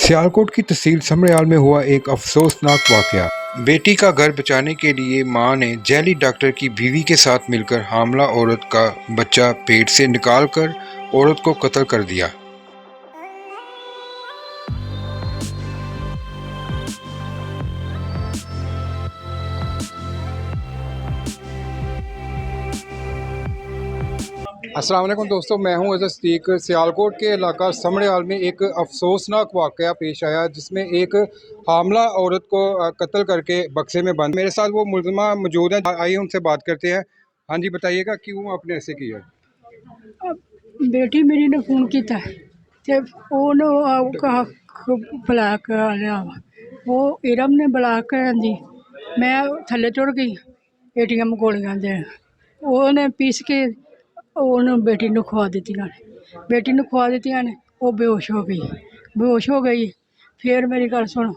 सियालकोट की तहसील समड़याल में हुआ एक अफसोसनाक वाकया। बेटी का घर बचाने के लिए मां ने जैली डॉक्टर की बीवी के साथ मिलकर हामला औरत का बच्चा पेट से निकालकर औरत को कत्ल कर दिया। अस्सलाम वालेकुम दोस्तों, मैं हूं अज़र सिद्दीक। सियालकोट के इलाका समड़याल में एक अफसोसनाक वाक़या पेश आया जिसमें एक हामला औरत को कत्ल करके बक्से में बंद। मेरे साथ वो मुलज़िमा मौजूद हैं, आइए उनसे बात करते हैं। हाँ जी, बताइएगा क्यों आपने ऐसे किया? बेटी मेरी ने फोन किया ते बुला के लिया। वो इरम ने बुला के आंदी मैं थल्ले चढ़ गई एटीएम गोलियां देन। ਉਹਨੇ पीस के ਉਹਨੂੰ बेटी ਨੂੰ ਖਵਾ ਦਿੱਤੀਆਂ ਨੇ। बेटी ਨੂੰ ਖਵਾ ਦਿੱਤੀਆਂ ਨੇ, ਉਹ ਬੇਹੋਸ਼ ਹੋ ਗਈ। ਫਿਰ ਮੇਰੀ ਗੱਲ ਸੁਣ,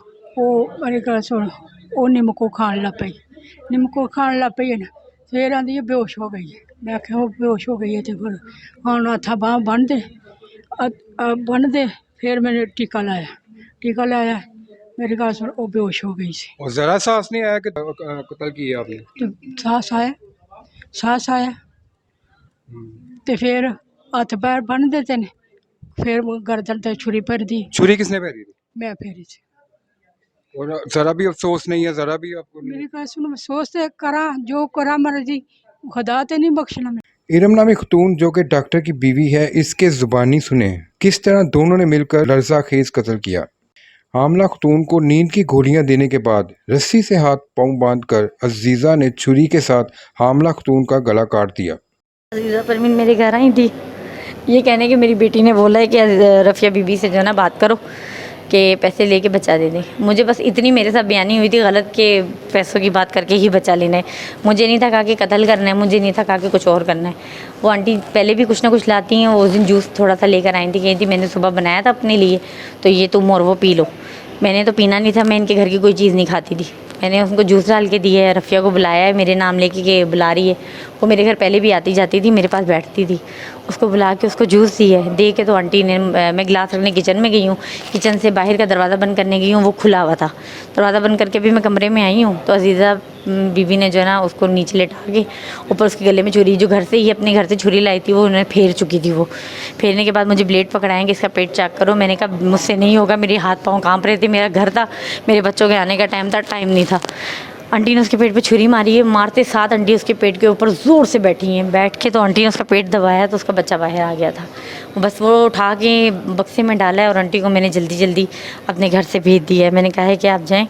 ਉਹ ਨਿੰਮਕੋ ਖਾਣ ਲੱਗ ਪਈ ਨਾ। ਫਿਰ ਆਂਦੀ ਹੈ ਬੇਹੋਸ਼ ਹੋ ਗਈ ਹੈ। मैं आख्या वो बेहोश हो गई है तो फिर हाँ हथा बाह बन दे। फिर मैंने टीका लाया। मेरी गल सुन, वो बेहोश हो गई सी। और ज़रा साहस नहीं आया कि कत्ल किया आपने? तो सांस आया तो फिर हथ पैर बन देते ने। फिर गर्दन ते छुरी भर दी। छुरी किसने फेरी थी? मैं फेरी थी। और ज़रा भी अफसोस नहीं है? ज़रा भी आपको? मेरी गल सुन, सोच ते करा जो करा मर्जी, खुदा ते नहीं बख्शना। इरम नामी खतून जो कि डॉक्टर की बीवी है, इसके ज़ुबानी सुने किस तरह दोनों ने मिलकर लर्ज़ाखेज कत्ल किया। हामला खतून को नींद की गोलियां देने के बाद रस्सी से हाथ पांव बांधकर अजीज़ा ने छुरी के साथ हामला खतून का गला काट दिया। अजीज़ा परवीन मेरे घर आई थी, ये कहने कि मेरी बेटी ने बोला है कि रफ़िया बीबी से जो है ना बात करो कि पैसे लेके बचा दे दें। मुझे बस इतनी मेरे साथ बयानी हुई थी गलत कि पैसों की बात करके ही बचा लेना है। मुझे नहीं था कहा कि कत्ल करना है, मुझे नहीं था कहा कि कुछ और करना है। वो आंटी पहले भी कुछ ना कुछ लाती हैं। वो उस दिन जूस थोड़ा सा लेकर आई थी, कही थी मैंने सुबह बनाया था अपने लिए, तो ये तुम और वो पी लो। मैंने तो पीना नहीं था, मैं इनके घर की कोई चीज़ नहीं खाती थी। मैंने उनको जूस डाल के दिया है। रफ़िया को बुलाया है मेरे नाम लेके कि बुला रही है। वो मेरे घर पहले भी आती जाती थी, मेरे पास बैठती थी। उसको बुला के उसको जूस दिया है। दे के तो आंटी ने, मैं गिलास रखने किचन में गई हूँ, किचन से बाहर का दरवाज़ा बंद करने गई हूँ, वो खुला हुआ था। दरवाज़ा बंद करके भी मैं कमरे में आई हूँ तो अजीज़ा बीवी ने जो है ना उसको नीचे लेटा के ऊपर उसके गले में छुरी, जो घर से ही अपने घर से छुरी लाई थी, वो उन्होंने फेर चुकी थी। वो फेरने के बाद मुझे ब्लेड पकड़ाएंगे, इसका पेट चेक करो। मैंने कहा मुझसे नहीं होगा, मेरे हाथ पाँव काँप रहे थे, मेरा घर था, मेरे बच्चों के आने का टाइम नहीं था। आंटी ने उसके पेट पे छुरी मारी है। मारते साथ आंटी उसके पेट के ऊपर ज़ोर से बैठी हैं। बैठ के तो आंटी ने उसका पेट दबाया तो उसका बच्चा बाहर आ गया था। बस वो उठा के बक्से में डाला है और आंटी को मैंने जल्दी अपने घर से भेज दिया है। मैंने कहा है कि आप जाएं,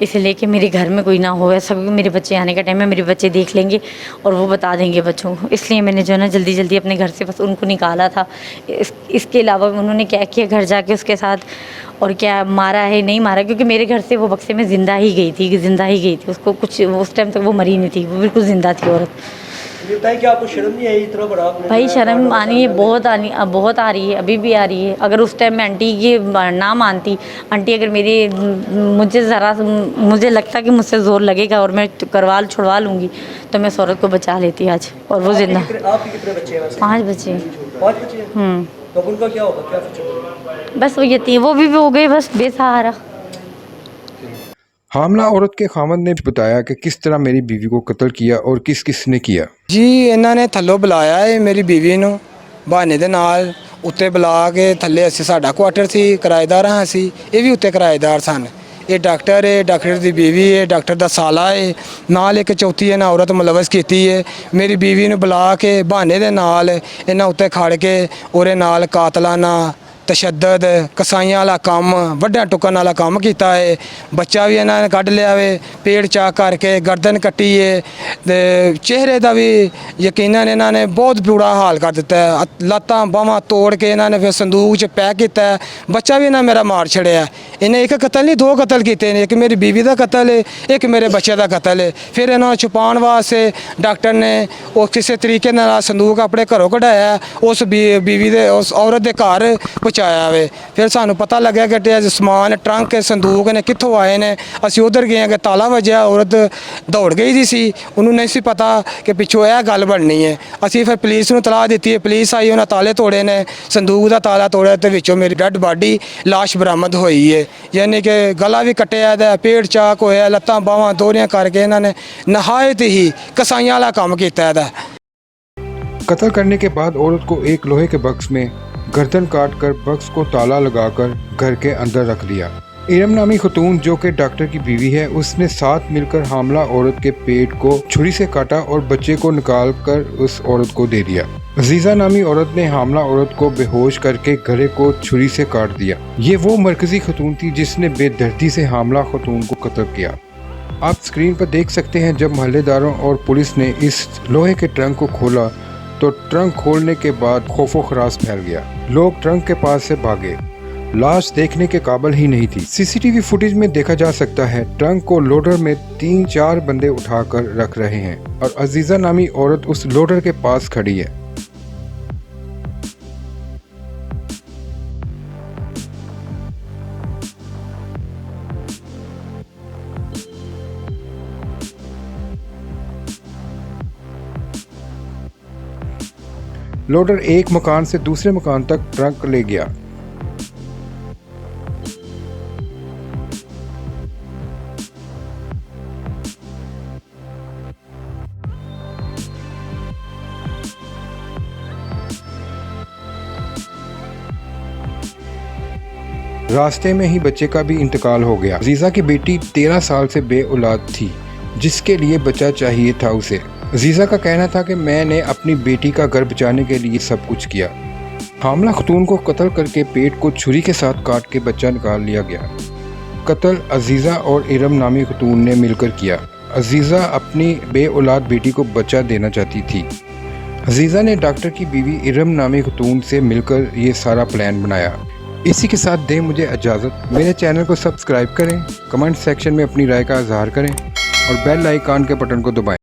इसे लेके मेरे घर में कोई ना हो, ऐसा क्योंकि मेरे बच्चे आने का टाइम है, मेरे बच्चे देख लेंगे और वो बता देंगे बच्चों को। इसलिए मैंने जो है ना जल्दी अपने घर से बस उनको निकाला था। इसके अलावा उन्होंने क्या किया घर जाके उसके साथ, और क्या मारा है नहीं मारा, क्योंकि मेरे घर से वो बक्से में ज़िंदा ही गई थी। उसको कुछ उस टाइम तक वो मरी नहीं थी, वो बिल्कुल ज़िंदा थी औरत। कि आपको शर्म नहीं आई? इतना बड़ा भाई शर्म आनी है, बहुत आ रही है, अभी भी आ रही है। अगर उस टाइम में आंटी ये ना मानती, आंटी अगर मुझे लगता कि मुझसे ज़ोर लगेगा और मैं छुड़वा लूँगी तो मैं इस औरत को बचा लेती आज, और वो जिंदा। आपके कितने बच्चे हैं? 5 बच्चे। 5 बच्चे? तो उनका क्या होगा, क्या फ्यूचर? बस वो भी हो गए बस बेसहारा। हामला औरत के खामद ने बताया कि किस तरह मेरी बीवी को कत्ल किया और किस ने किया। जी इन्होंने थल्लों बुलाया है मेरी बीवी ਨੂੰ बहाने ਦੇ ਨਾਲ ਉੱਤੇ ਬੁਲਾ ਕੇ ਥੱਲੇ ਅਸੀਂ ਸਾਡਾ ਕੁਆਟਰ ਸੀ, ਕਿਰਾਏਦਾਰ ਹਾਂ ਅਸੀਂ, ਇਹ ਵੀ ਉੱਤੇ ਕਿਰਾਏਦਾਰ ਸਨ। ਇਹ ਡਾਕਟਰ ਹੈ, ਡਾਕਟਰ ਦੀ ਬੀਵੀ ਹੈ, ਡਾਕਟਰ ਦਾ ਸਾਲਾ ਹੈ, ਨਾਲ ਇੱਕ ਚੌਥੀ ਇਹਨਾਂ ਔਰਤ ਮੁਲਵਸ ਕੀਤੀ ਹੈ। ਮੇਰੀ ਬੀਵੀ ਨੂੰ ਬੁਲਾ ਕੇ ਬਹਾਨੇ ਦੇ ਨਾਲ ਇਹਨਾਂ ਉੱਤੇ ਖੜ ਕੇ ਉਹਦੇ ਨਾਲ ਕਾਤਲਾਨਾ तशद्दद कसाइयां वाला काम, वड्डा टुकन वाला काम किया है। बच्चा भी इन्होंने कढ़ लिया वे, पेड़ चाक करके गर्दन कट्टी है, चेहरे का भी यकीनन इन्होंने बहुत बुरा हाल कर दिता है। लत्तां बाहां तोड़ के इन्होंने फिर संदूक च पैक किया है। बच्चा भी इन्हें मेरा मार छड़िया। इन्हें एक कत्ल नहीं 2 कत्ल किए हैं, एक मेरी बीवी का कत्ल है, एक मेरे बच्चे का कत्ल है। फिर इन्होंने छुपाने वास्ते डॉक्टर ने किसी तरीके संदूक अपने घरों कढ़ाया, उस बीवी दे उस औरत के घर ਚ ਆਇਆ ਵੇ। ਫਿਰ ਸਾਨੂੰ ਪਤਾ ਲੱਗਿਆ ਕਿ ਇਹ ਸਮਾਨ ਟਰੰਕ ਸੰਦੂਕ ਨੇ ਕਿੱਥੋਂ ਆਏ ਨੇ। ਅਸੀਂ ਉਧਰ ਗਏ ਕਿ ਤਾਲਾ ਵੱਜਿਆ, ਔਰਤ ਦੌੜ ਗਈ ਦੀ ਸੀ, ਉਹਨੂੰ ਨਹੀਂ ਸੀ ਪਤਾ ਕਿ ਪਿੱਛੋਂ ਇਹ ਗੱਲ ਬਣਨੀ ਹੈ। ਅਸੀਂ ਫਿਰ ਪੁਲਿਸ ਨੂੰ ਤਲਾਹ ਦਿੱਤੀ ਹੈ, ਪੁਲਿਸ ਆਈ, ਉਹਨਾਂ ਤਾਲੇ ਤੋੜੇ ਨੇ, ਸੰਦੂਕ ਦਾ ਤਾਲਾ ਤੋੜਿਆ ਤੇ ਵਿੱਚੋਂ ਮੇਰੀ ਡੈੱਡ ਬਾਡੀ ਲਾਸ਼ ਬਰਾਮਦ ਹੋਈ ਹੈ। ਯਾਨੀ ਕਿ ਗਲਾ ਵੀ ਕੱਟਿਆ ਇਹਦਾ, ਪੇਟ ਚਾਕ ਹੋਇਆ, ਲੱਤਾਂ ਬਾਹਾਂ ਦੋਹਰੀਆਂ करके इन्होंने नहायत ही कसाइयां वाला काम किया है। कत्ल करने के बाद औरत को एक लोहे के बक्स में गर्दन काट कर बक्स को ताला लगाकर घर के अंदर रख दिया। इरम नामी खतून जो कि डॉक्टर की बीवी है, उसने साथ मिलकर हामला औरत के पेट को छुरी से काटा और बच्चे को निकाल कर उस औरत को दे दिया। अजीज़ा नामी औरत ने हामला औरत को बेहोश करके गले को छुरी से काट दिया। ये वो मरकजी खतून थी जिसने बेदर्दी से हामला खतून को कत्ल किया। आप स्क्रीन पर देख सकते हैं जब मोहल्लेदारों और पुलिस ने इस लोहे के ट्रंक को खोला तो ट्रंक खोलने के बाद खौफो खरास फैल गया। लोग ट्रंक के पास से भागे, लाश देखने के काबिल ही नहीं थी। सीसीटीवी फुटेज में देखा जा सकता है ट्रंक को लोडर में 3-4 बंदे उठाकर रख रहे हैं और अजीज़ा नामी औरत उस लोडर के पास खड़ी है। लोडर एक मकान से दूसरे मकान तक ट्रक ले गया। रास्ते में ही बच्चे का भी इंतकाल हो गया। अजीज़ा की बेटी 13 साल से बे औलाद थी, जिसके लिए बच्चा चाहिए था उसे। अजीज़ा का कहना था कि मैंने अपनी बेटी का घर बचाने के लिए सब कुछ किया। हामला खतून को कत्ल करके पेट को छुरी के साथ काट के बच्चा निकाल लिया गया। कत्ल अजीज़ा और इरम नामी खतून ने मिलकर किया। अजीज़ा अपनी बे औलाद बेटी को बच्चा देना चाहती थी। अजीज़ा ने डॉक्टर की बीवी इरम नामी खतून से मिलकर ये सारा प्लान बनाया। इसी के साथ दें मुझे इजाज़त। मेरे चैनल को सब्सक्राइब करें, कमेंट सेक्शन में अपनी राय का इजहार करें और बेल आइकन के बटन को दबाएं।